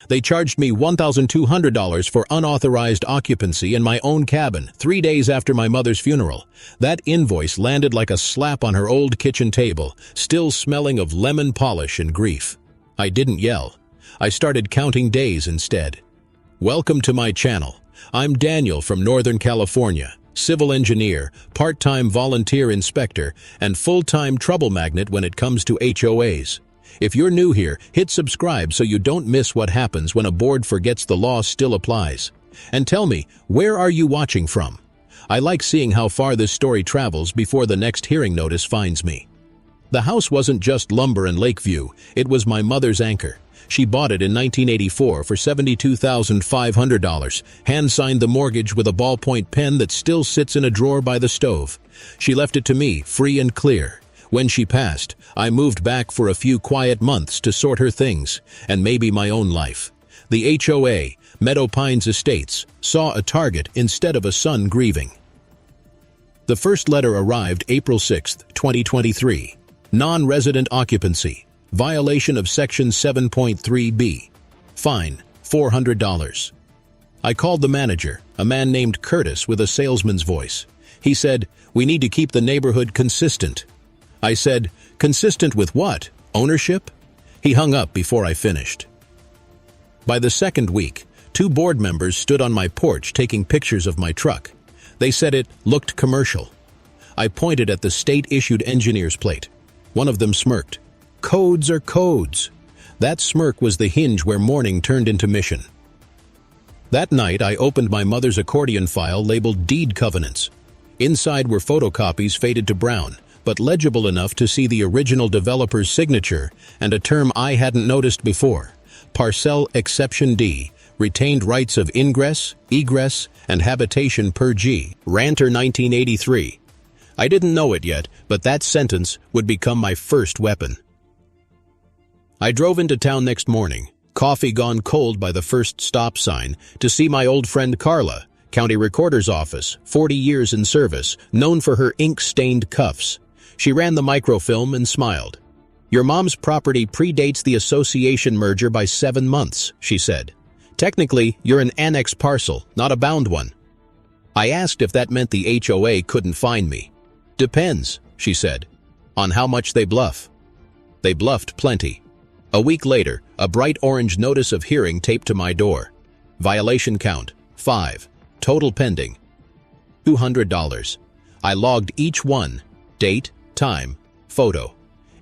They charged me $1,200 for unauthorized occupancy in my own cabin 3 days after my mother's funeral. That invoice landed like a slap on her old kitchen table, still smelling of lemon polish and grief. I didn't yell. I started counting days instead. Welcome to my channel. I'm Daniel from Northern California, civil engineer, part-time volunteer inspector, and full-time trouble magnet when it comes to HOAs. If you're new here, hit subscribe so you don't miss what happens when a board forgets the law still applies. And tell me, where are you watching from? I like seeing how far this story travels before the next hearing notice finds me. The house wasn't just lumber and Lakeview, it was my mother's anchor. She bought it in 1984 for $72,500, hand-signed the mortgage with a ballpoint pen that still sits in a drawer by the stove. She left it to me, free and clear. When she passed, I moved back for a few quiet months to sort her things, and maybe my own life. The HOA, Meadow Pines Estates, saw a target instead of a son grieving. The first letter arrived April 6, 2023. Non-resident occupancy. Violation of Section 7.3b. Fine, $400. I called the manager, a man named Curtis with a salesman's voice. He said, "We need to keep the neighborhood consistent." I said, "Consistent with what? Ownership?" He hung up before I finished. By the second week, 2 board members stood on my porch taking pictures of my truck. They said it looked commercial. I pointed at the state-issued engineer's plate. One of them smirked. Codes are codes. That smirk was the hinge where mourning turned into mission. That night, I opened my mother's accordion file labeled Deed Covenants. Inside were photocopies faded to brown, but legible enough to see the original developer's signature and a term I hadn't noticed before. Parcel Exception D, retained rights of ingress, egress, and habitation per G. Ranter 1983. I didn't know it yet, but that sentence would become my first weapon. I drove into town next morning, coffee gone cold by the first stop sign, to see my old friend Carla, county recorder's office, 40 years in service, known for her ink-stained cuffs. She ran the microfilm and smiled. "Your mom's property predates the association merger by 7 months, she said. "Technically, you're an annex parcel, not a bound one." I asked if that meant the HOA couldn't find me. "Depends," she said, "on how much they bluff." They bluffed plenty. A week later, a bright orange notice of hearing taped to my door. Violation count, 5. Total pending, $200. I logged each one. Date, time, photo.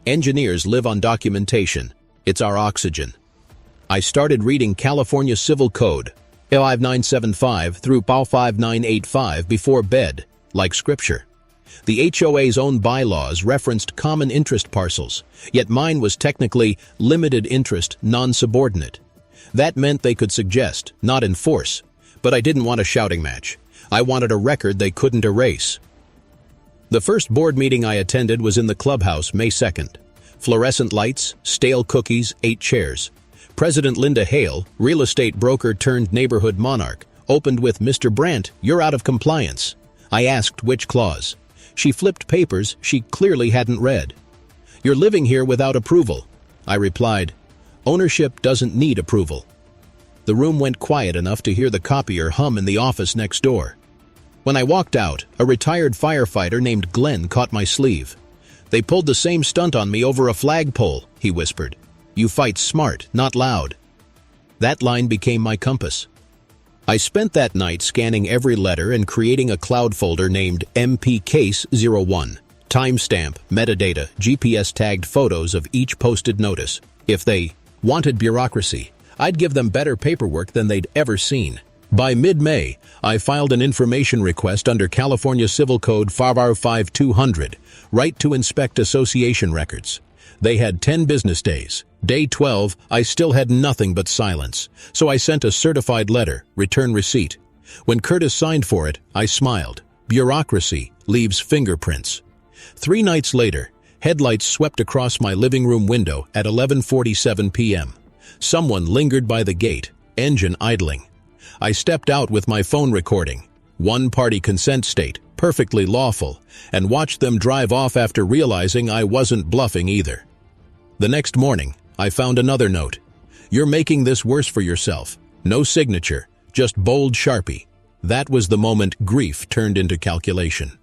Engineers live on documentation. It's our oxygen. I started reading California Civil Code, 5975 through 5985 before bed, like scripture. The HOA's own bylaws referenced common interest parcels, yet mine was technically limited interest non-subordinate. That meant they could suggest, not enforce. But I didn't want a shouting match. I wanted a record they couldn't erase. The first board meeting I attended was in the clubhouse May 2nd. Fluorescent lights, stale cookies, 8 chairs. President Linda Hale, real estate broker turned neighborhood monarch, opened with, "Mr. Brandt, you're out of compliance." I asked which clause. She flipped papers she clearly hadn't read. "You're living here without approval." I replied, "Ownership doesn't need approval." The room went quiet enough to hear the copier hum in the office next door. When I walked out, a retired firefighter named Glenn caught my sleeve. "They pulled the same stunt on me over a flagpole," he whispered. "You fight smart, not loud." That line became my compass. I spent that night scanning every letter and creating a cloud folder named MP Case 01. Timestamp, metadata, GPS-tagged photos of each posted notice. If they wanted bureaucracy, I'd give them better paperwork than they'd ever seen. By mid-May, I filed an information request under California Civil Code 55200, right to inspect association records. They had 10 business days. Day 12, I still had nothing but silence, so I sent a certified letter, return receipt. When Curtis signed for it, I smiled. Bureaucracy leaves fingerprints. 3 nights later, headlights swept across my living room window at 11:47 p.m. Someone lingered by the gate, engine idling. I stepped out with my phone recording, one-party consent state, perfectly lawful, and watched them drive off after realizing I wasn't bluffing either. The next morning, I found another note. You're making this worse for yourself. No signature, just bold Sharpie. That was the moment grief turned into calculation.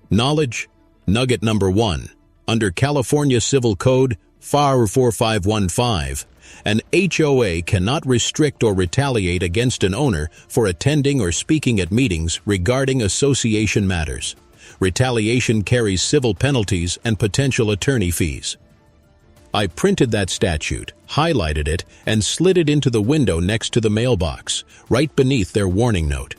Knowledge. Nugget number 1. Under California Civil Code, FAR 4515, an HOA cannot restrict or retaliate against an owner for attending or speaking at meetings regarding association matters. Retaliation carries civil penalties and potential attorney fees. I printed that statute, highlighted it, and slid it into the window next to the mailbox, right beneath their warning note.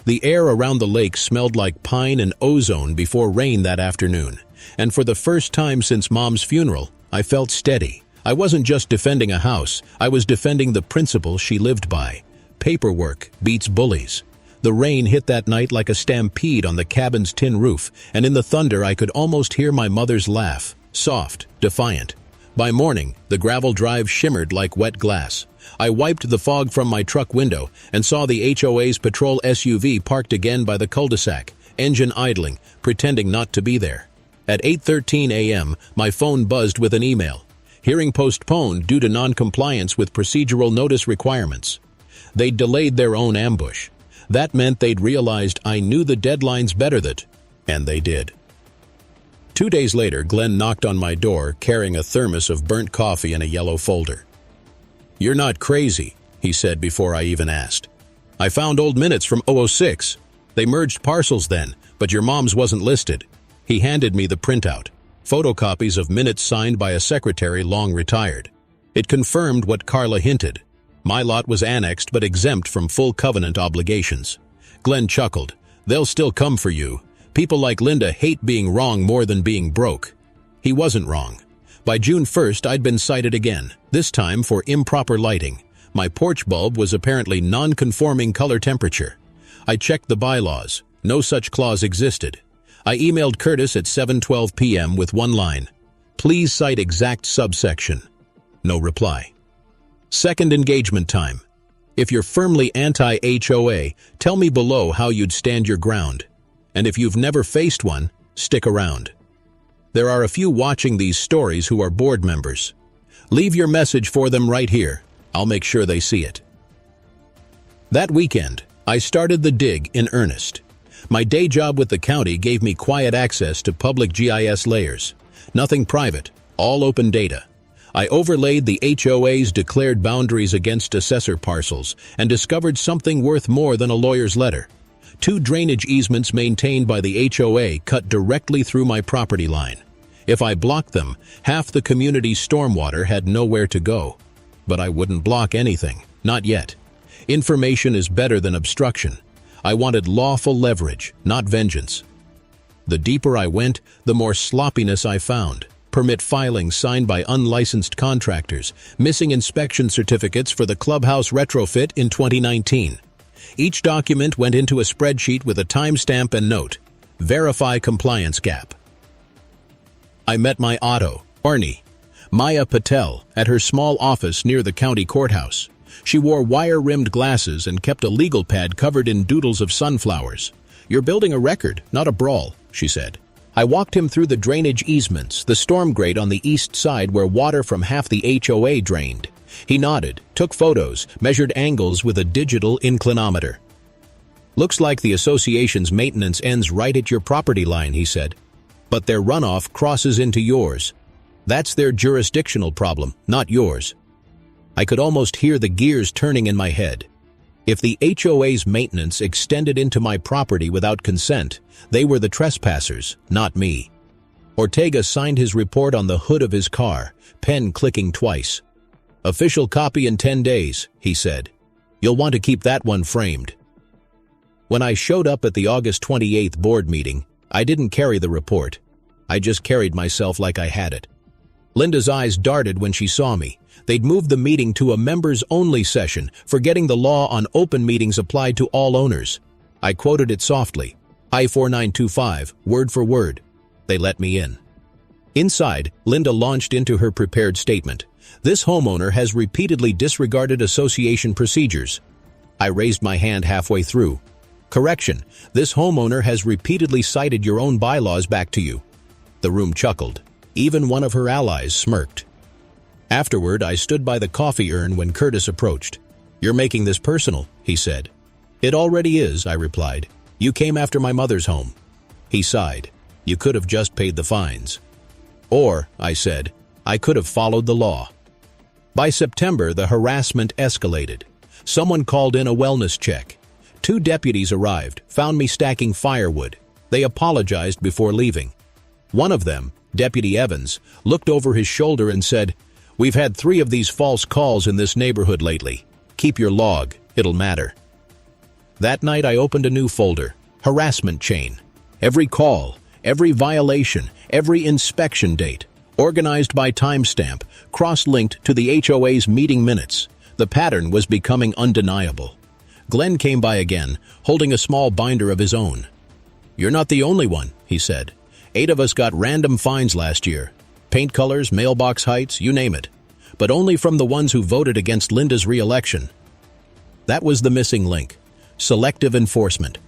The air around the lake smelled like pine and ozone before rain that afternoon, and for the first time since Mom's funeral, I felt steady. I wasn't just defending a house, I was defending the principle she lived by. Paperwork beats bullies. The rain hit that night like a stampede on the cabin's tin roof, and in the thunder I could almost hear my mother's laugh, soft, defiant. By morning, the gravel drive shimmered like wet glass. I wiped the fog from my truck window and saw the HOA's patrol SUV parked again by the cul-de-sac, engine idling, pretending not to be there. At 8:13 a.m., my phone buzzed with an email. Hearing postponed due to non-compliance with procedural notice requirements. They'd delayed their own ambush. That meant they'd realized I knew the deadlines better and they did. 2 days later, Glenn knocked on my door carrying a thermos of burnt coffee and a yellow folder. "You're not crazy," he said before I even asked. "I found old minutes from 006. They merged parcels then, but your mom's wasn't listed." He handed me the printout, photocopies of minutes signed by a secretary long retired. It confirmed what Carla hinted. My lot was annexed but exempt from full covenant obligations. Glenn chuckled. "They'll still come for you. People like Linda hate being wrong more than being broke." He wasn't wrong. By June 1st, I'd been cited again, this time for improper lighting. My porch bulb was apparently non-conforming color temperature. I checked the bylaws. No such clause existed. I emailed Curtis at 7:12 p.m. with one line. "Please cite exact subsection." No reply. Second engagement time. If you're firmly anti-HOA, tell me below how you'd stand your ground. And if you've never faced one, stick around. There are a few watching these stories who are board members. Leave your message for them right here. I'll make sure they see it. That weekend, I started the dig in earnest. My day job with the county gave me quiet access to public GIS layers. Nothing private, all open data. I overlaid the HOA's declared boundaries against assessor parcels and discovered something worth more than a lawyer's letter. 2 drainage easements maintained by the HOA cut directly through my property line. If I blocked them, half the community's stormwater had nowhere to go. But I wouldn't block anything, not yet. Information is better than obstruction. I wanted lawful leverage, not vengeance. The deeper I went, the more sloppiness I found. Permit filings signed by unlicensed contractors, missing inspection certificates for the clubhouse retrofit in 2019. Each document went into a spreadsheet with a timestamp and note, "Verify compliance gap." I met my auto, Arnie, Maya Patel, at her small office near the county courthouse. She wore wire-rimmed glasses and kept a legal pad covered in doodles of sunflowers. "You're building a record, not a brawl," she said. I walked him through the drainage easements, the storm grate on the east side where water from half the HOA drained. He nodded, took photos, measured angles with a digital inclinometer. "Looks like the association's maintenance ends right at your property line," he said. "But their runoff crosses into yours. That's their jurisdictional problem, not yours." I could almost hear the gears turning in my head. If the HOA's maintenance extended into my property without consent, they were the trespassers, not me. Ortega signed his report on the hood of his car, pen clicking twice. "Official copy in 10 days, he said. "You'll want to keep that one framed." When I showed up at the August 28th board meeting, I didn't carry the report. I just carried myself like I had it. Linda's eyes darted when she saw me. They'd moved the meeting to a members-only session, forgetting the law on open meetings applied to all owners. I quoted it softly, I-4925, word for word. They let me in. Inside, Linda launched into her prepared statement. "This homeowner has repeatedly disregarded association procedures." I raised my hand halfway through. "Correction, this homeowner has repeatedly cited your own bylaws back to you." The room chuckled. Even one of her allies smirked. Afterward, I stood by the coffee urn when Curtis approached. "You're making this personal," he said. "It already is," I replied. "You came after my mother's home." He sighed. "You could have just paid the fines." "Or," I said, "I could have followed the law." By September, the harassment escalated. Someone called in a wellness check. 2 deputies arrived, found me stacking firewood. They apologized before leaving. One of them, Deputy Evans, looked over his shoulder and said, "We've had 3 of these false calls in this neighborhood lately. Keep your log, it'll matter." That night I opened a new folder, harassment chain. Every call, every violation, every inspection date, organized by timestamp, cross-linked to the HOA's meeting minutes. The pattern was becoming undeniable. Glenn came by again, holding a small binder of his own. "You're not the only one," he said. 8 of us got random fines last year. Paint colors, mailbox heights, you name it. But only from the ones who voted against Linda's re-election. That was the missing link. Selective enforcement.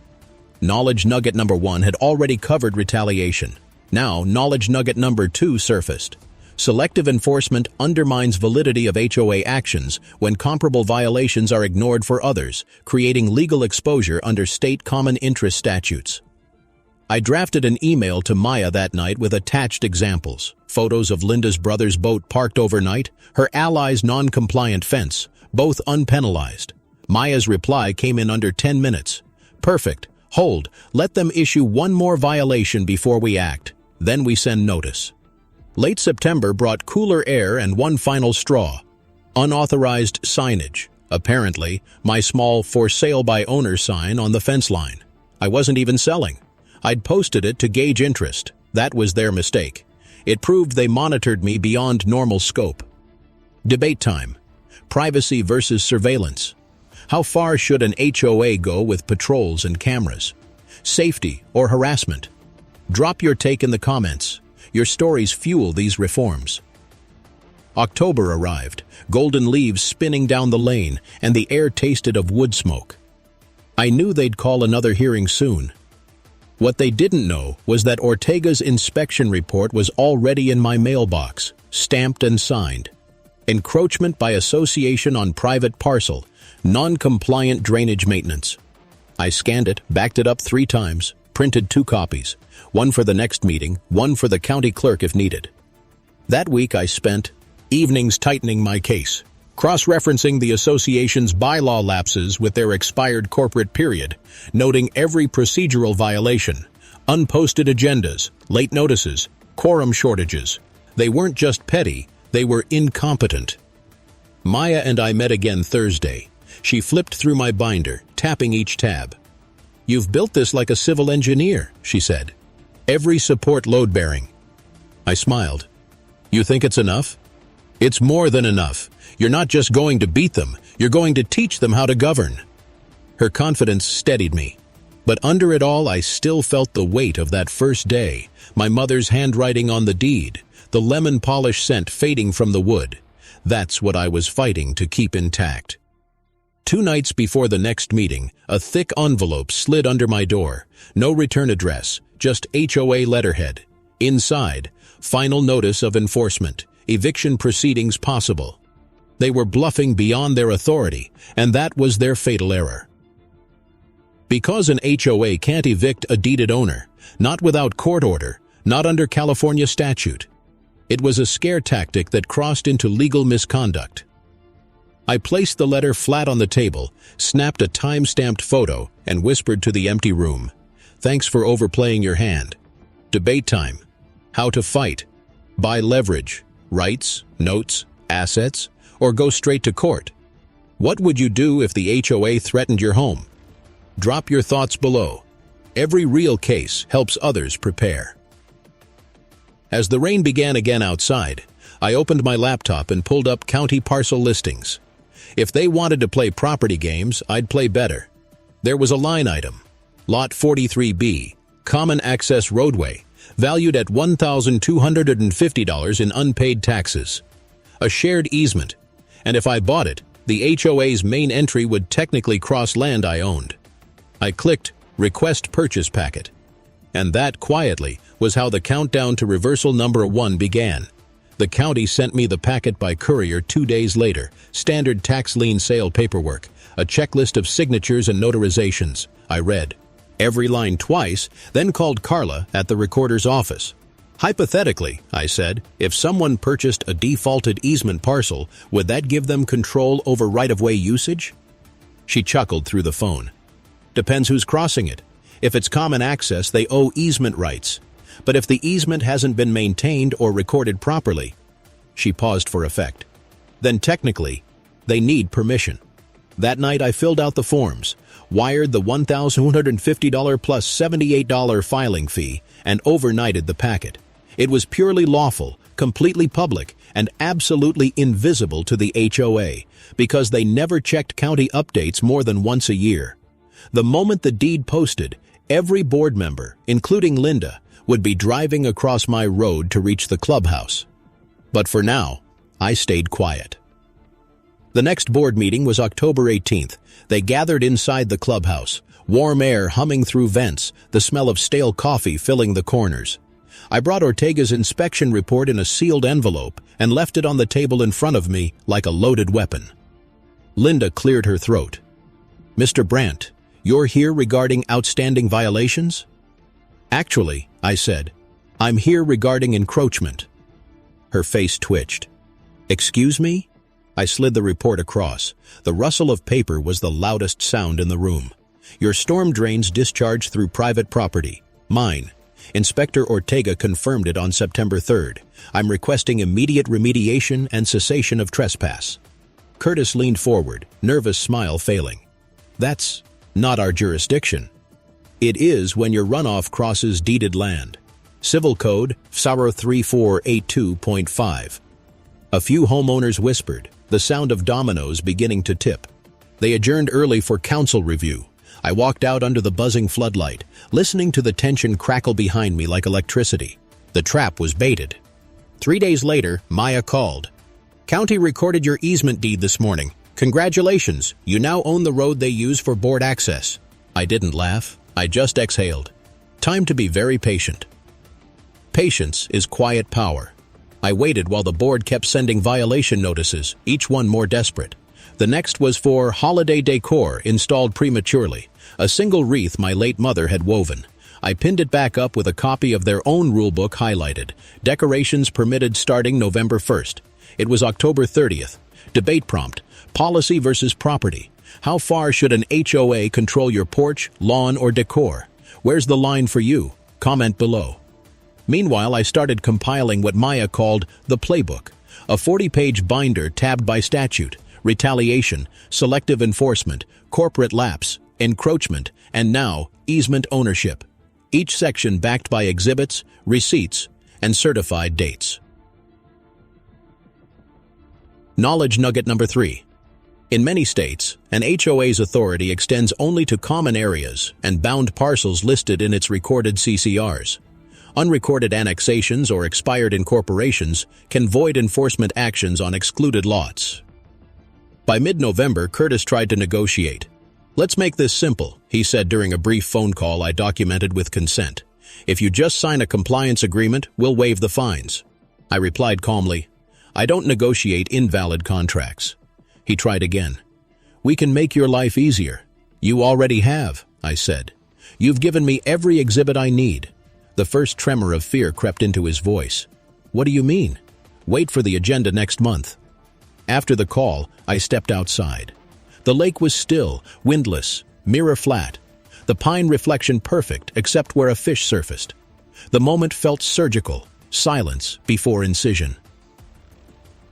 Knowledge nugget number 1 had already covered retaliation. Now, knowledge nugget number 2 surfaced. Selective enforcement undermines validity of HOA actions when comparable violations are ignored for others, creating legal exposure under state common interest statutes. I drafted an email to Maya that night with attached examples, photos of Linda's brother's boat parked overnight, her ally's non-compliant fence, both unpenalized. Maya's reply came in under 10 minutes. "Perfect. Hold. Let them issue 1 more violation before we act. Then we send notice." Late September brought cooler air and one final straw. Unauthorized signage. Apparently, my small "for sale by owner" sign on the fence line. I wasn't even selling. I'd posted it to gauge interest. That was their mistake. It proved they monitored me beyond normal scope. Debate time. Privacy versus surveillance. How far should an HOA go with patrols and cameras? Safety or harassment? Drop your take in the comments. Your stories fuel these reforms. October arrived, golden leaves spinning down the lane, and the air tasted of wood smoke. I knew they'd call another hearing soon. What they didn't know was that Ortega's inspection report was already in my mailbox, stamped and signed. Encroachment by association on private parcel, non-compliant drainage maintenance. I scanned it, backed it up 3 times, printed 2 copies, one for the next meeting, one for the county clerk if needed. That week I spent evenings tightening my case, cross-referencing the association's bylaw lapses with their expired corporate period, noting every procedural violation, unposted agendas, late notices, quorum shortages. They weren't just petty, they were incompetent. Maya and I met again Thursday. She flipped through my binder, tapping each tab. "You've built this like a civil engineer," she said. "Every support load-bearing." I smiled. "You think it's enough?" "It's more than enough. You're not just going to beat them, you're going to teach them how to govern." Her confidence steadied me. But under it all, I still felt the weight of that first day, my mother's handwriting on the deed, the lemon polish scent fading from the wood. That's what I was fighting to keep intact. 2 nights before the next meeting, a thick envelope slid under my door. No return address, just HOA letterhead. Inside, final notice of enforcement, eviction proceedings possible. They were bluffing beyond their authority, and that was their fatal error. Because an HOA can't evict a deeded owner, not without court order, not under California statute. It was a scare tactic that crossed into legal misconduct. I placed the letter flat on the table, snapped a time-stamped photo, and whispered to the empty room, "Thanks for overplaying your hand. Debate time. How to fight. Buy leverage, rights, notes, assets, or go straight to court. What would you do if the HOA threatened your home? Drop your thoughts below. Every real case helps others prepare." As the rain began again outside, I opened my laptop and pulled up county parcel listings. If they wanted to play property games, I'd play better. There was a line item. Lot 43B, Common Access Roadway, valued at $1,250 in unpaid taxes. A shared easement, and if I bought it, the HOA's main entry would technically cross land I owned. I clicked Request Purchase Packet, and that, quietly, was how the countdown to reversal number 1 began. The county sent me the packet by courier 2 days later, standard tax lien sale paperwork, a checklist of signatures and notarizations. I read every line twice, then called Carla at the recorder's office. Hypothetically, I said, if someone purchased a defaulted easement parcel, would that give them control over right-of-way usage? She chuckled through the phone. Depends who's crossing it. If it's common access, they owe easement rights. But if the easement hasn't been maintained or recorded properly, she paused for effect, then technically, they need permission. That night I filled out the forms, wired the $1,150 plus $78 filing fee, and overnighted the packet. It was purely lawful, completely public, and absolutely invisible to the HOA, because they never checked county updates more than once a year. The moment the deed posted, every board member, including Linda, would be driving across my road to reach the clubhouse. But for now, I stayed quiet. The next board meeting was October 18th. They gathered inside the clubhouse, warm air humming through vents, the smell of stale coffee filling the corners. I brought Ortega's inspection report in a sealed envelope and left it on the table in front of me like a loaded weapon. Linda cleared her throat. "Mr. Brandt, you're here regarding outstanding violations?" "Actually," I said, "I'm here regarding encroachment." Her face twitched. "Excuse me?" I slid the report across. The rustle of paper was the loudest sound in the room. "Your storm drains discharge through private property. Mine. Inspector Ortega confirmed it on September 3rd. I'm requesting immediate remediation and cessation of trespass." Curtis leaned forward, nervous smile failing. "That's not our jurisdiction." "It is when your runoff crosses deeded land. Civil Code, SARO 3482.5. A few homeowners whispered, the sound of dominoes beginning to tip. They adjourned early for council review. I walked out under the buzzing floodlight, listening to the tension crackle behind me like electricity. The trap was baited. 3 days later, Maya called. "County recorded your easement deed this morning. Congratulations, you now own the road they use for board access." I didn't laugh. I just exhaled. Time to be very patient. Patience is quiet power. I waited while the board kept sending violation notices, each one more desperate. The next was for holiday decor installed prematurely, a single wreath my late mother had woven. I pinned it back up with a copy of their own rulebook highlighted. Decorations permitted starting November 1st. It was October 30th. Debate prompt: policy versus property. How far should an HOA control your porch, lawn, or decor? Where's the line for you? Comment below. Meanwhile, I started compiling what Maya called the playbook, a 40-page binder tabbed by statute, retaliation, selective enforcement, corporate lapse, encroachment, and now easement ownership. Each section backed by exhibits, receipts, and certified dates. Knowledge nugget number 3. In many states, an HOA's authority extends only to common areas and bound parcels listed in its recorded CCRs. Unrecorded annexations or expired incorporations can void enforcement actions on excluded lots. By mid-November, Curtis tried to negotiate. "Let's make this simple," he said during a brief phone call I documented with consent. "If you just sign a compliance agreement, we'll waive the fines." I replied calmly, "I don't negotiate invalid contracts." He tried again. "We can make your life easier." "You already have," I said. "You've given me every exhibit I need." The first tremor of fear crept into his voice. "What do you mean?" "Wait for the agenda next month." After the call, I stepped outside. The lake was still, windless, mirror flat. The pine reflection perfect except where a fish surfaced. The moment felt surgical, silence before incision.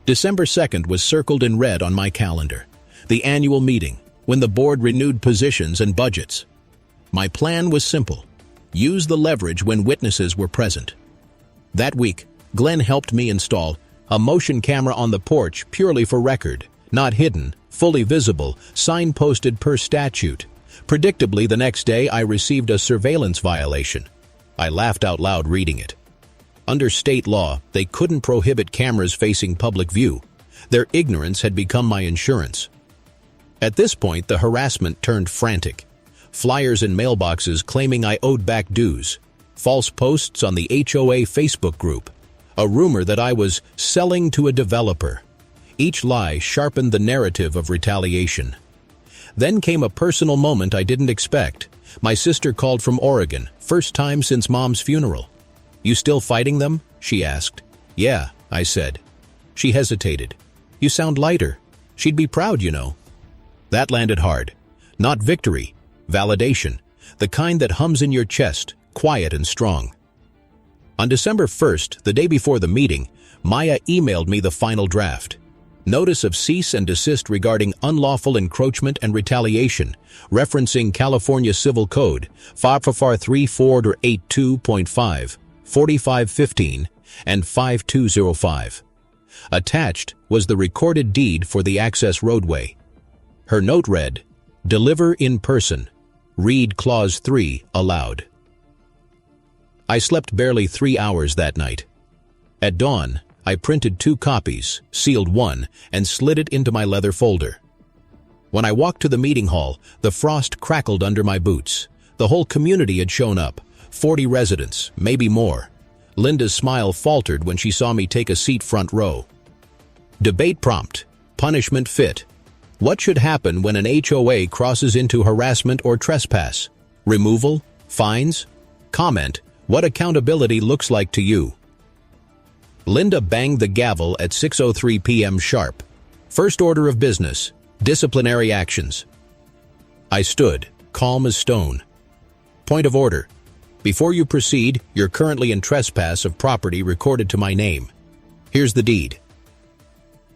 December 2nd was circled in red on my calendar. The annual meeting, when the board renewed positions and budgets. My plan was simple. Use the leverage when witnesses were present. That week, Glenn helped me install a motion camera on the porch purely for record, not hidden, fully visible, signposted per statute. Predictably, the next day I received a surveillance violation. I laughed out loud reading it. Under state law, they couldn't prohibit cameras facing public view. Their ignorance had become my insurance. At this point, the harassment turned frantic. Flyers in mailboxes claiming I owed back dues. False posts on the HOA Facebook group. A rumor that I was selling to a developer. Each lie sharpened the narrative of retaliation. Then came a personal moment I didn't expect. My sister called from Oregon, first time since Mom's funeral. "You still fighting them?" she asked. "Yeah," I said. She hesitated. "You sound lighter. She'd be proud, you know." That landed hard. Not victory, validation. The kind that hums in your chest, quiet and strong. On December 1st, the day before the meeting, Maya emailed me the final draft. Notice of cease and desist regarding unlawful encroachment and retaliation, referencing California Civil Code 5448482.5, 4515, and 5205. Attached was the recorded deed for the access roadway. Her note read, "Deliver in person. Read Clause 3 aloud." I slept barely 3 hours that night. At dawn, I printed 2 copies, sealed one, and slid it into my leather folder. When I walked to the meeting hall, the frost crackled under my boots. The whole community had shown up, 40 residents, maybe more. Linda's smile faltered when she saw me take a seat front row. Debate prompt, punishment fit. What should happen when an HOA crosses into harassment or trespass? Removal? Fines? Comment, what accountability looks like to you. Linda banged the gavel at 6:03 p.m. sharp. First order of business, disciplinary actions. I stood, calm as stone. Point of order. Before you proceed, you're currently in trespass of property recorded to my name. Here's the deed.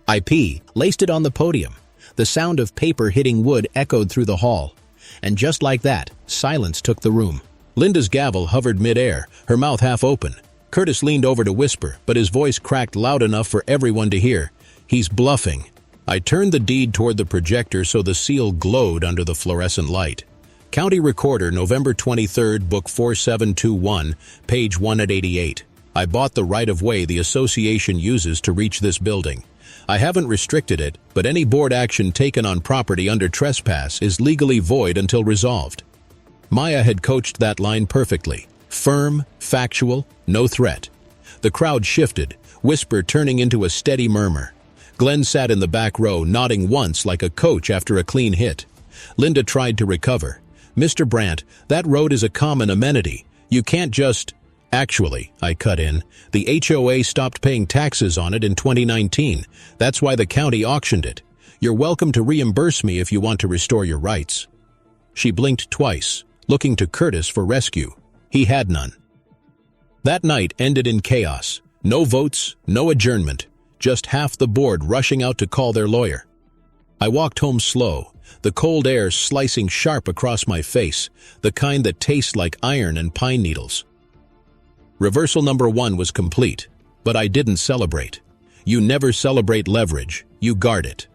IP laced it on the podium. The sound of paper hitting wood echoed through the hall. And just like that, silence took the room. Linda's gavel hovered mid-air, her mouth half open. Curtis leaned over to whisper, but his voice cracked loud enough for everyone to hear. "He's bluffing." I turned the deed toward the projector so the seal glowed under the fluorescent light. County Recorder, November 23rd, Book 4721, page 188. I bought the right-of-way the association uses to reach this building. I haven't restricted it, but any board action taken on property under trespass is legally void until resolved. Maya had coached that line perfectly. Firm, factual, no threat. The crowd shifted, whisper turning into a steady murmur. Glenn sat in the back row, nodding once like a coach after a clean hit. Linda tried to recover. "Mr. Brandt, that road is a common amenity. You can't just—" "Actually," I cut in, "the HOA stopped paying taxes on it in 2019. That's why the county auctioned it. You're welcome to reimburse me if you want to restore your rights." She blinked twice, looking to Curtis for rescue. He had none. That night ended in chaos. No votes, no adjournment. Just half the board rushing out to call their lawyer. I walked home slow, the cold air slicing sharp across my face, the kind that tastes like iron and pine needles. Reversal number 1 was complete, but I didn't celebrate. You never celebrate leverage, you guard it.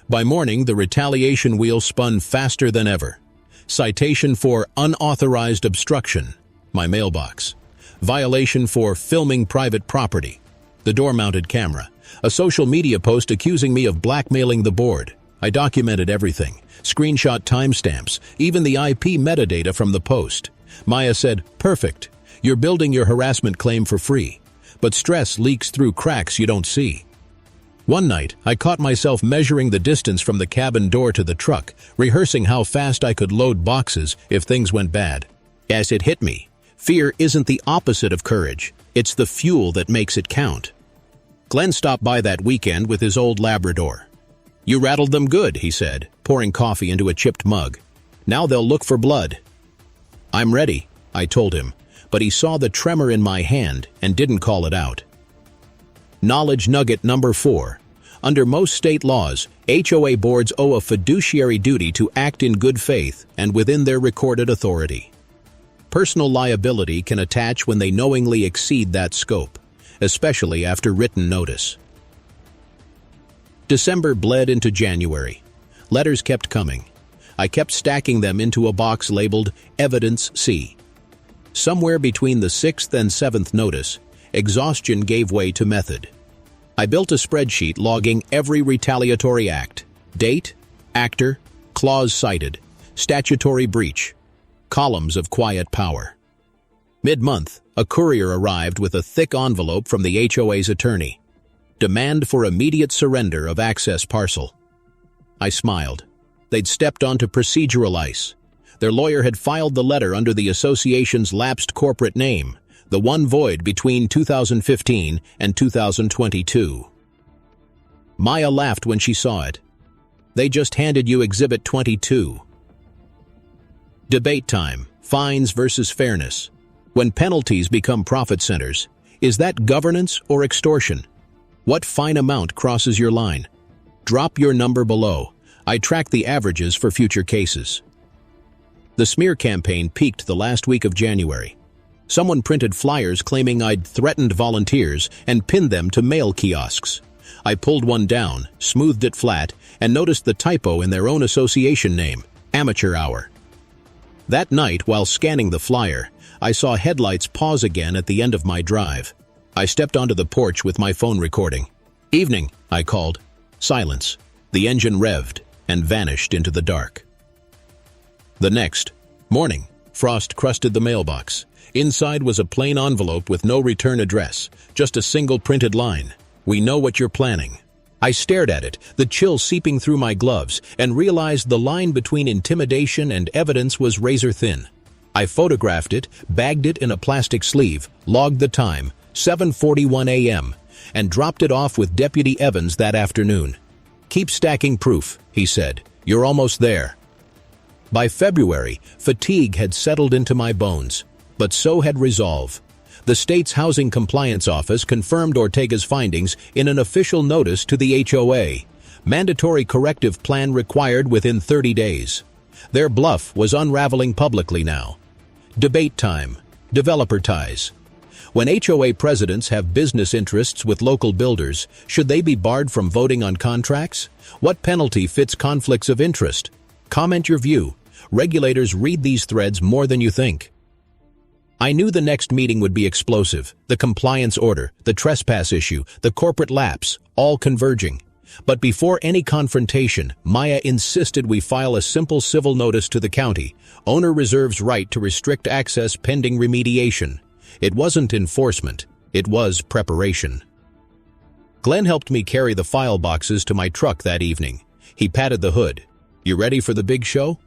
By morning, the retaliation wheel spun faster than ever. Citation for unauthorized obstruction, my mailbox. Violation for filming private property, the door-mounted camera. A social media post accusing me of blackmailing the board. I documented everything, screenshot timestamps, even the IP metadata from the post. Maya said, "Perfect. You're building your harassment claim for free. But stress leaks through cracks you don't see." One night, I caught myself measuring the distance from the cabin door to the truck, rehearsing how fast I could load boxes if things went bad. As it hit me, fear isn't the opposite of courage. It's the fuel that makes it count. Glenn stopped by that weekend with his old Labrador. "You rattled them good," he said, pouring coffee into a chipped mug. "Now they'll look for blood." "I'm ready," I told him, but he saw the tremor in my hand and didn't call it out. Knowledge nugget number 4. Under most state laws, HOA boards owe a fiduciary duty to act in good faith and within their recorded authority. Personal liability can attach when they knowingly exceed that scope, especially after written notice. December bled into January. Letters kept coming. I kept stacking them into a box labeled Evidence C. Somewhere between the 6th and 7th notice, exhaustion gave way to method. I built a spreadsheet logging every retaliatory act: date, actor, clause cited, statutory breach, columns of quiet power. Mid-month, a courier arrived with a thick envelope from the HOA's attorney. Demand for immediate surrender of access parcel. I smiled. They'd stepped onto procedural ice. Their lawyer had filed the letter under the association's lapsed corporate name, the one void between 2015 and 2022. Maya laughed when she saw it. They just handed you Exhibit 22. Debate time. Fines versus fairness. When penalties become profit centers, is that governance or extortion? What fine amount crosses your line? Drop your number below. I track the averages for future cases. The smear campaign peaked the last week of January. Someone printed flyers claiming I'd threatened volunteers and pinned them to mail kiosks. I pulled one down, smoothed it flat, and noticed the typo in their own association name, Amateur Hour. That night, while scanning the flyer, I saw headlights pause again at the end of my drive. I stepped onto the porch with my phone recording. "Evening," I called. Silence. The engine revved and vanished into the dark. The next morning, frost crusted the mailbox. Inside was a plain envelope with no return address, just a single printed line. "We know what you're planning." I stared at it, the chill seeping through my gloves, and realized the line between intimidation and evidence was razor thin. I photographed it, bagged it in a plastic sleeve, logged the time, 7:41 a.m., and dropped it off with Deputy Evans that afternoon. "Keep stacking proof," he said. "You're almost there." By February, fatigue had settled into my bones, but so had resolve. The state's Housing Compliance Office confirmed Ortega's findings in an official notice to the HOA. Mandatory corrective plan required within 30 days. Their bluff was unraveling publicly now. Debate time. Developer ties. When HOA presidents have business interests with local builders, should they be barred from voting on contracts? What penalty fits conflicts of interest? Comment your view. Regulators read these threads more than you think. I knew the next meeting would be explosive. The compliance order, the trespass issue, the corporate lapse, all converging. But before any confrontation, Maya insisted we file a simple civil notice to the county. Owner reserves right to restrict access pending remediation. It wasn't enforcement, it was preparation. Glenn helped me carry the file boxes to my truck that evening. He patted the hood. "You ready for the big show?"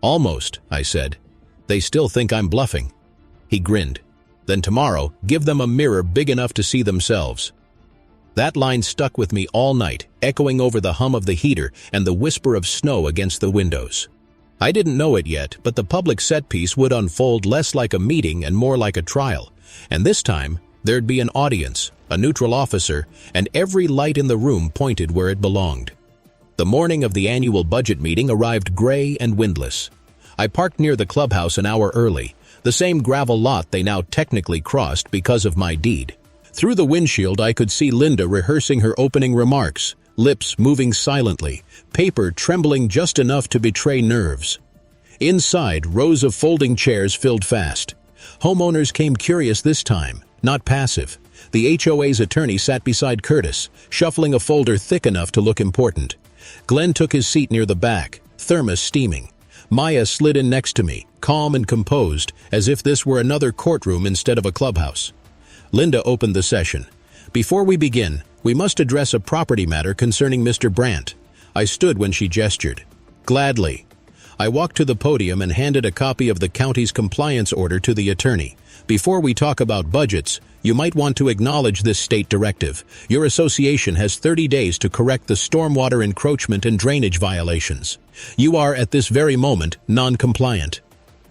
"Almost," I said. "They still think I'm bluffing." He grinned. "Then tomorrow, give them a mirror big enough to see themselves." That line stuck with me all night, echoing over the hum of the heater and the whisper of snow against the windows. I didn't know it yet, but the public set piece would unfold less like a meeting and more like a trial. And this time, there'd be an audience, a neutral officer, and every light in the room pointed where it belonged. The morning of the annual budget meeting arrived gray and windless. I parked near the clubhouse an hour early, the same gravel lot they now technically crossed because of my deed. Through the windshield I could see Linda rehearsing her opening remarks, lips moving silently, paper trembling just enough to betray nerves. Inside, rows of folding chairs filled fast. Homeowners came curious this time, not passive. The HOA's attorney sat beside Curtis, shuffling a folder thick enough to look important. Glenn took his seat near the back, thermos steaming. Maya slid in next to me, calm and composed, as if this were another courtroom instead of a clubhouse. Linda opened the session. "Before we begin, we must address a property matter concerning Mr. Brandt." I stood when she gestured. "Gladly." I walked to the podium and handed a copy of the county's compliance order to the attorney. "Before we talk about budgets, you might want to acknowledge this state directive. Your association has 30 days to correct the stormwater encroachment and drainage violations. You are, at this very moment, non-compliant."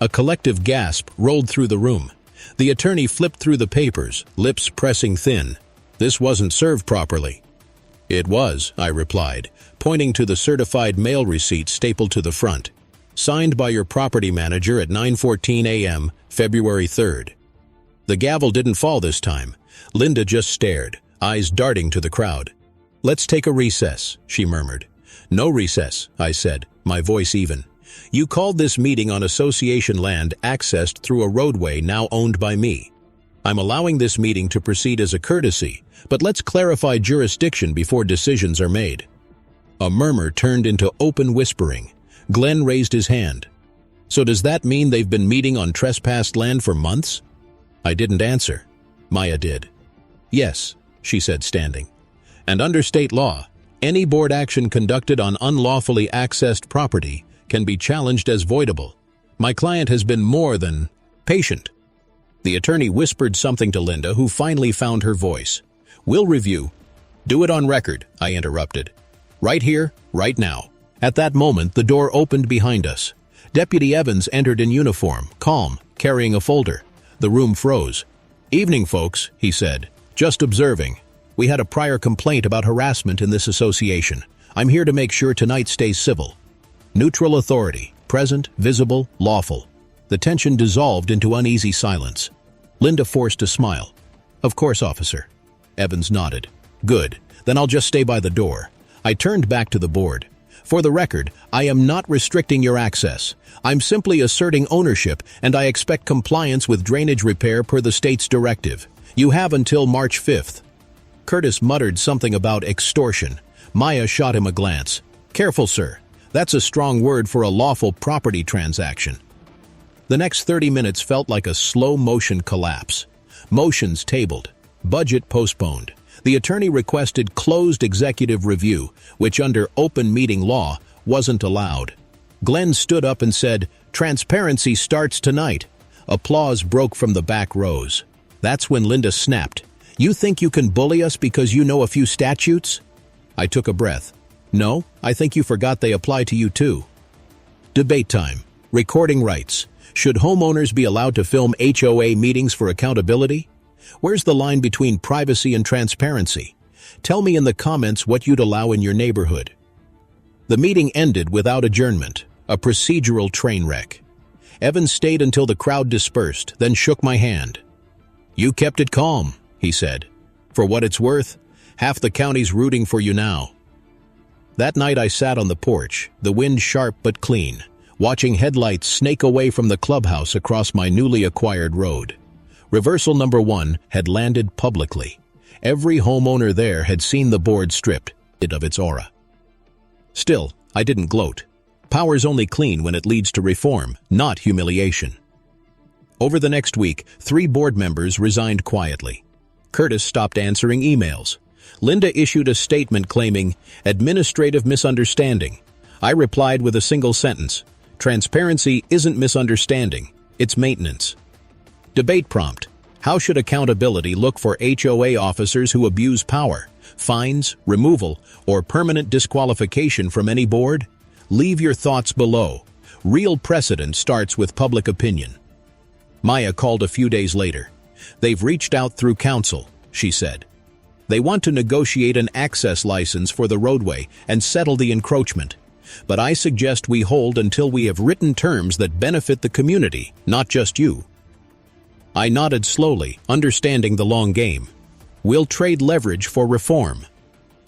A collective gasp rolled through the room. The attorney flipped through the papers, lips pressing thin. This wasn't served properly. "It was," I replied, pointing to the certified mail receipt stapled to the front. "Signed by your property manager at 9:14 a.m., February 3rd. The gavel didn't fall this time. Linda just stared, eyes darting to the crowd. "Let's take a recess," she murmured. "No recess," I said, my voice even. "You called this meeting on association land accessed through a roadway now owned by me. I'm allowing this meeting to proceed as a courtesy, but let's clarify jurisdiction before decisions are made." A murmur turned into open whispering. Glenn raised his hand. "So does that mean they've been meeting on trespassed land for months?" I didn't answer. Maya did. Yes, she said, standing. And under state law, any board action conducted on unlawfully accessed property can be challenged as voidable. My client has been more than patient. The attorney whispered something to Linda, who finally found her voice. We'll review. Do it on record, I interrupted. Right here, right now. At that moment, the door opened behind us. Deputy Evans entered in uniform, calm, carrying a folder. The room froze. Evening, folks, he said. Just observing. We had a prior complaint about harassment in this association. I'm here to make sure tonight stays civil. Neutral authority, present, visible, lawful. The tension dissolved into uneasy silence. Linda forced a smile. Of course, officer. Evans nodded. Good, then I'll just stay by the door. I turned back to the board. For the record, I am not restricting your access. I'm simply asserting ownership, and I expect compliance with drainage repair per the state's directive. You have until March 5th. Curtis muttered something about extortion. Maya shot him a glance. Careful, sir. That's a strong word for a lawful property transaction. The next 30 minutes felt like a slow-motion collapse. Motions tabled. Budget postponed. The attorney requested closed executive review, which under open meeting law wasn't allowed. Glenn stood up and said, "Transparency starts tonight." Applause broke from the back rows. That's when Linda snapped. "You think you can bully us because you know a few statutes?" I took a breath. "No, I think you forgot they apply to you too." Debate time. Recording rights. Should homeowners be allowed to film HOA meetings for accountability? Where's the line between privacy and transparency? Tell me in the comments what you'd allow in your neighborhood. The meeting ended without adjournment, a procedural train wreck. Evans stayed until the crowd dispersed, then shook my hand. "You kept it calm," he said. "For what it's worth, half the county's rooting for you now." That night I sat on the porch, the wind sharp but clean, watching headlights snake away from the clubhouse across my newly acquired road. Reversal number 1 had landed publicly. Every homeowner there had seen the board stripped of its aura. Still, I didn't gloat. Power's only clean when it leads to reform, not humiliation. Over the next week, 3 board members resigned quietly. Curtis stopped answering emails. Linda issued a statement claiming administrative misunderstanding. I replied with a single sentence. Transparency isn't misunderstanding, it's maintenance. Debate prompt. How should accountability look for HOA officers who abuse power? Fines, removal, or permanent disqualification from any board? Leave your thoughts below. Real precedent starts with public opinion. Maya called a few days later. They've reached out through council, she said. They want to negotiate an access license for the roadway and settle the encroachment. But I suggest we hold until we have written terms that benefit the community, not just you. I nodded slowly, understanding the long game. We'll trade leverage for reform.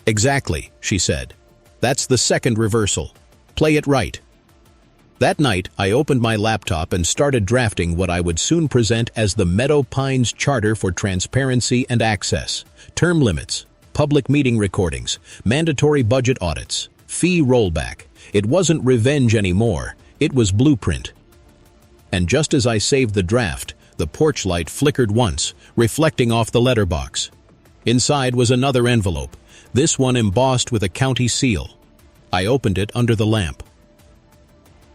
Exactly, she said. That's the second reversal. Play it right. That night, I opened my laptop and started drafting what I would soon present as the Meadow Pines Charter for Transparency and Access. Term limits, public meeting recordings, mandatory budget audits, fee rollback. It wasn't revenge anymore, it was blueprint. And just as I saved the draft, the porch light flickered once, reflecting off the letterbox. Inside was another envelope, this one embossed with a county seal. I opened it under the lamp.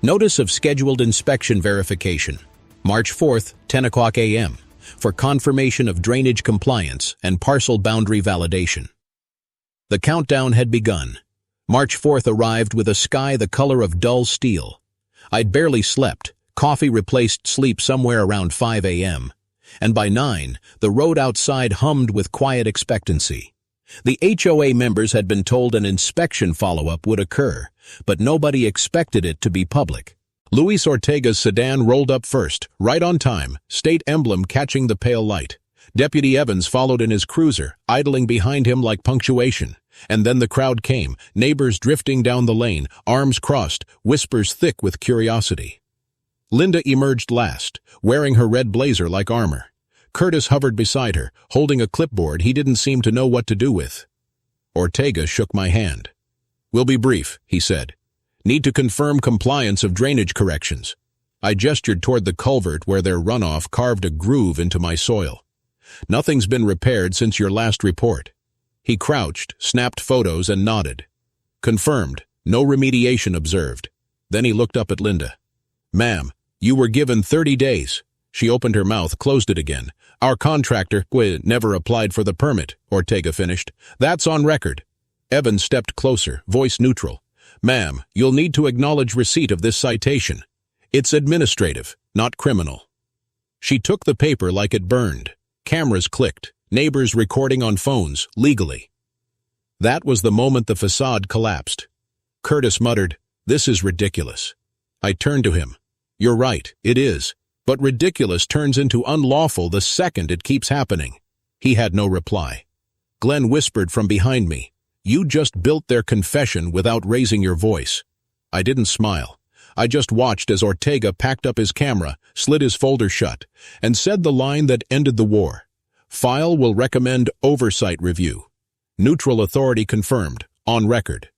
Notice of scheduled inspection verification, March 4th, 10 o'clock a.m., for confirmation of drainage compliance and parcel boundary validation. The countdown had begun. March 4th arrived with a sky the color of dull steel. I'd barely slept. Coffee replaced sleep somewhere around 5 a.m. And by 9, the road outside hummed with quiet expectancy. The HOA members had been told an inspection follow-up would occur, but nobody expected it to be public. Luis Ortega's sedan rolled up first, right on time, state emblem catching the pale light. Deputy Evans followed in his cruiser, idling behind him like punctuation. And then the crowd came, neighbors drifting down the lane, arms crossed, whispers thick with curiosity. Linda emerged last, wearing her red blazer like armor. Curtis hovered beside her, holding a clipboard he didn't seem to know what to do with. Ortega shook my hand. "We'll be brief," he said. "Need to confirm compliance of drainage corrections." I gestured toward the culvert where their runoff carved a groove into my soil. "Nothing's been repaired since your last report." He crouched, snapped photos, and nodded. "Confirmed. No remediation observed." Then he looked up at Linda. "Ma'am, you were given 30 days. She opened her mouth, closed it again. "Our contractor never applied for the permit," Ortega finished. "That's on record." Evans stepped closer, voice neutral. "Ma'am, you'll need to acknowledge receipt of this citation. It's administrative, not criminal." She took the paper like it burned. Cameras clicked, neighbors recording on phones, legally. That was the moment the facade collapsed. Curtis muttered, "This is ridiculous." I turned to him. "You're right, it is. But ridiculous turns into unlawful the second it keeps happening." He had no reply. Glenn whispered from behind me, "You just built their confession without raising your voice." I didn't smile. I just watched as Ortega packed up his camera, slid his folder shut, and said the line that ended the war. "File will recommend oversight review. Neutral authority confirmed, on record."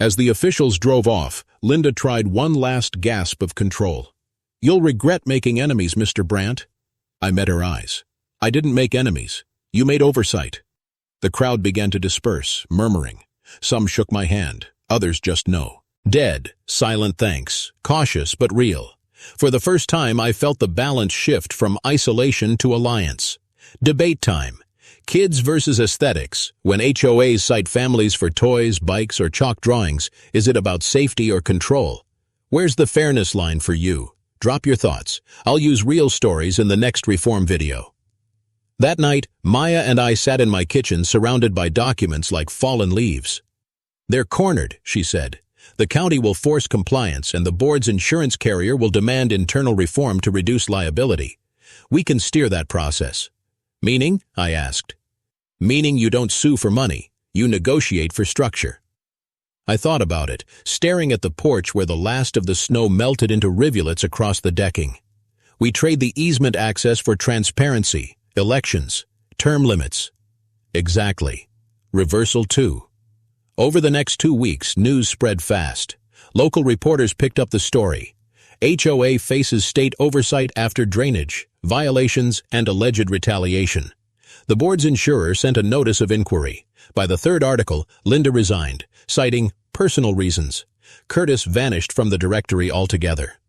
As the officials drove off, Linda tried one last gasp of control. "You'll regret making enemies, Mr. Brandt." I met her eyes. "I didn't make enemies. You made oversight." The crowd began to disperse, murmuring. Some shook my hand, others just no. Dead, silent thanks, cautious but real. For the first time I felt the balance shift from isolation to alliance. Debate time. Kids versus aesthetics. When HOAs cite families for toys, bikes, or chalk drawings, is it about safety or control? Where's the fairness line for you? Drop your thoughts. I'll use real stories in the next reform video. That night, Maya and I sat in my kitchen surrounded by documents like fallen leaves. "They're cornered," she said. "The county will force compliance and the board's insurance carrier will demand internal reform to reduce liability. We can steer that process." "Meaning?" I asked. "Meaning you don't sue for money. You negotiate for structure." I thought about it, staring at the porch where the last of the snow melted into rivulets across the decking. We trade the easement access for transparency, elections, term limits. Exactly. Reversal too. Over the next 2 weeks, news spread fast. Local reporters picked up the story. HOA faces state oversight after drainage, violations, and alleged retaliation. The board's insurer sent a notice of inquiry. By the third article, Linda resigned, citing personal reasons. Curtis vanished from the directory altogether.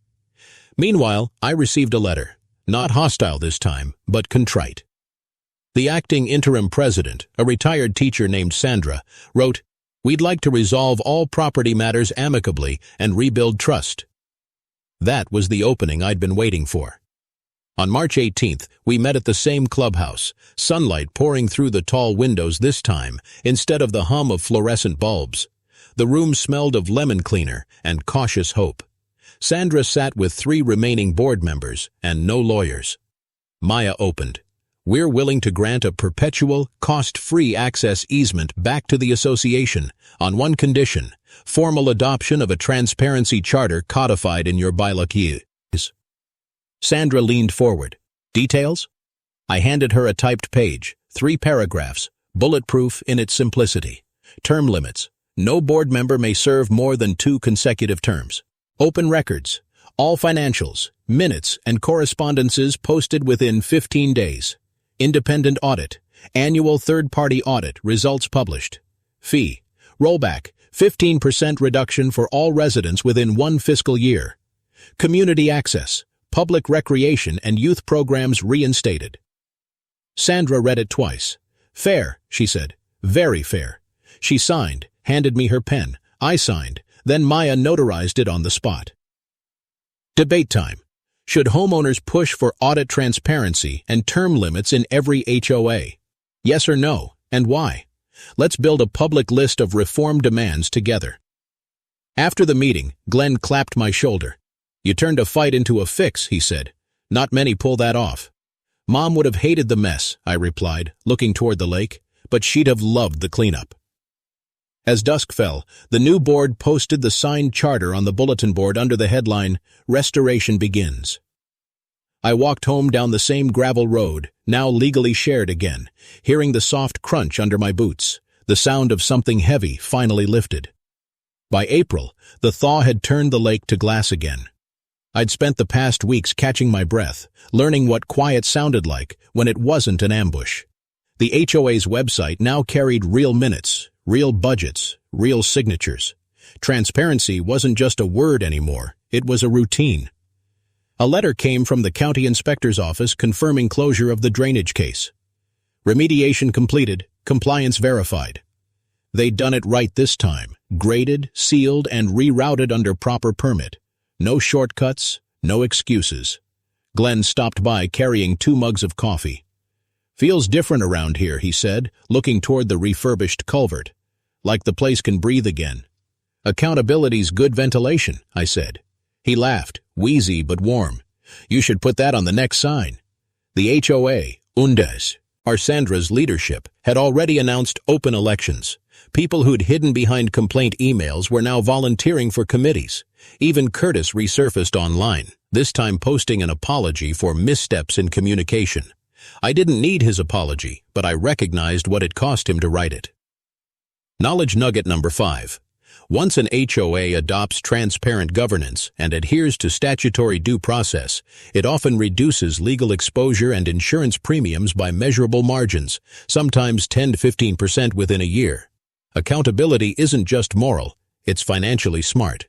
Meanwhile, I received a letter. Not hostile this time, but contrite. The acting interim president, a retired teacher named Sandra, wrote, "We'd like to resolve all property matters amicably and rebuild trust." That was the opening I'd been waiting for. On March 18th, we met at the same clubhouse, sunlight pouring through the tall windows this time, instead of the hum of fluorescent bulbs. The room smelled of lemon cleaner and cautious hope. Sandra sat with 3 remaining board members and no lawyers. Maya opened. "We're willing to grant a perpetual, cost-free access easement back to the association on one condition: formal adoption of a transparency charter codified in your bylaws." Sandra leaned forward. "Details?" I handed her a typed page, 3 paragraphs, bulletproof in its simplicity. Term limits. No board member may serve more than 2 consecutive terms. Open records. All financials, minutes, and correspondences posted within 15 days. Independent audit. Annual third-party audit, results published. Fee. Rollback. 15% reduction for all residents within 1 fiscal year. Community access. Public recreation and youth programs reinstated. Sandra read it twice. "Fair," she said. "Very fair." She signed, handed me her pen. I signed. Then Maya notarized it on the spot. Debate time. Should homeowners push for audit transparency and term limits in every HOA? Yes or no, and why? Let's build a public list of reform demands together. After the meeting, Glenn clapped my shoulder. "You turned a fight into a fix," he said. "Not many pull that off." "Mom would have hated the mess," I replied, looking toward the lake, "but she'd have loved the cleanup." As dusk fell, the new board posted the signed charter on the bulletin board under the headline, "Restoration Begins." I walked home down the same gravel road, now legally shared again, hearing the soft crunch under my boots, the sound of something heavy finally lifted. By April, the thaw had turned the lake to glass again. I'd spent the past weeks catching my breath, learning what quiet sounded like when it wasn't an ambush. The HOA's website now carried real minutes, real budgets, real signatures. Transparency wasn't just a word anymore, it was a routine. A letter came from the county inspector's office confirming closure of the drainage case. Remediation completed, compliance verified. They'd done it right this time, graded, sealed, and rerouted under proper permit. No shortcuts, no excuses. Glenn stopped by carrying 2 mugs of coffee. "Feels different around here," he said, looking toward the refurbished culvert. "Like the place can breathe again." "Accountability's good ventilation," I said. He laughed, wheezy but warm. "You should put that on the next sign." The HOA, Sandra's leadership, had already announced open elections. People who'd hidden behind complaint emails were now volunteering for committees. Even Curtis resurfaced online, this time posting an apology for missteps in communication. I didn't need his apology, but I recognized what it cost him to write it. Knowledge nugget number 5. Once an HOA adopts transparent governance and adheres to statutory due process, it often reduces legal exposure and insurance premiums by measurable margins, sometimes 10 to 15% within a year. Accountability isn't just moral, it's financially smart.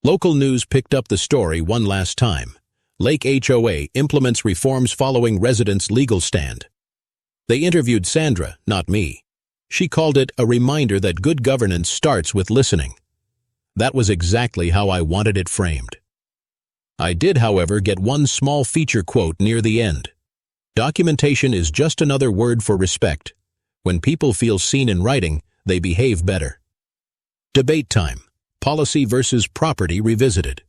Local news picked up the story one last time. Lake HOA implements reforms following residents' legal stand. They interviewed Sandra, not me. She called it a reminder that good governance starts with listening. That was exactly how I wanted it framed. I did, however, get one small feature quote near the end. "Documentation is just another word for respect. When people feel seen in writing, they behave better." Debate time. Policy versus property revisited.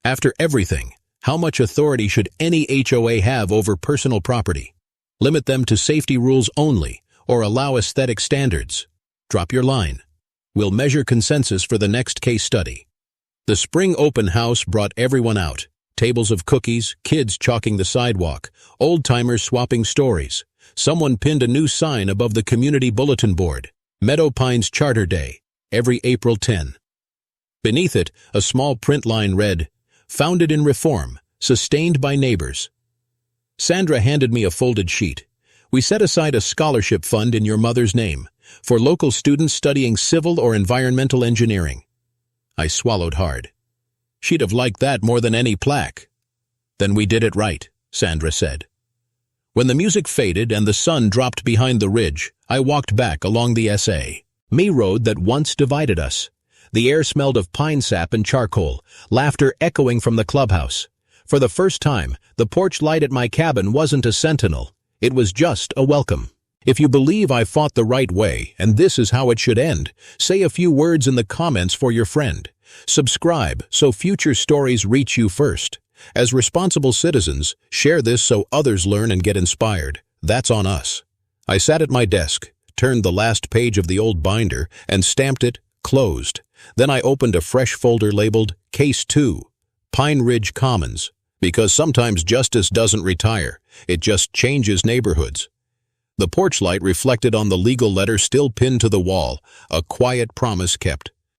After everything, how much authority should any HOA have over personal property? Limit them to safety rules only, or allow aesthetic standards? Drop your line. We'll measure consensus for the next case study. The spring open house brought everyone out. Tables of cookies, kids chalking the sidewalk, old-timers swapping stories. Someone pinned a new sign above the community bulletin board. Meadow Pines Charter Day, every April 10. Beneath it, a small print line read, "Founded in reform, sustained by neighbors." Sandra handed me a folded sheet. "We set aside a scholarship fund in your mother's name for local students studying civil or environmental engineering." I swallowed hard. She'd have liked that more than any plaque. "Then we did it right," Sandra said. When the music faded and the sun dropped behind the ridge, I walked back along the Me road that once divided us. The air smelled of pine sap and charcoal, laughter echoing from the clubhouse. For the first time, the porch light at my cabin wasn't a sentinel. It was just a welcome. If you believe I fought the right way, and this is how it should end, say a few words in the comments for your friend. Subscribe so future stories reach you first. As responsible citizens, share this so others learn and get inspired. That's on us. I sat at my desk, turned the last page of the old binder, and stamped it, closed. Then I opened a fresh folder labeled Case 2, Pine Ridge Commons, because sometimes justice doesn't retire, it just changes neighborhoods. The porch light reflected on the legal letter still pinned to the wall, a quiet promise kept.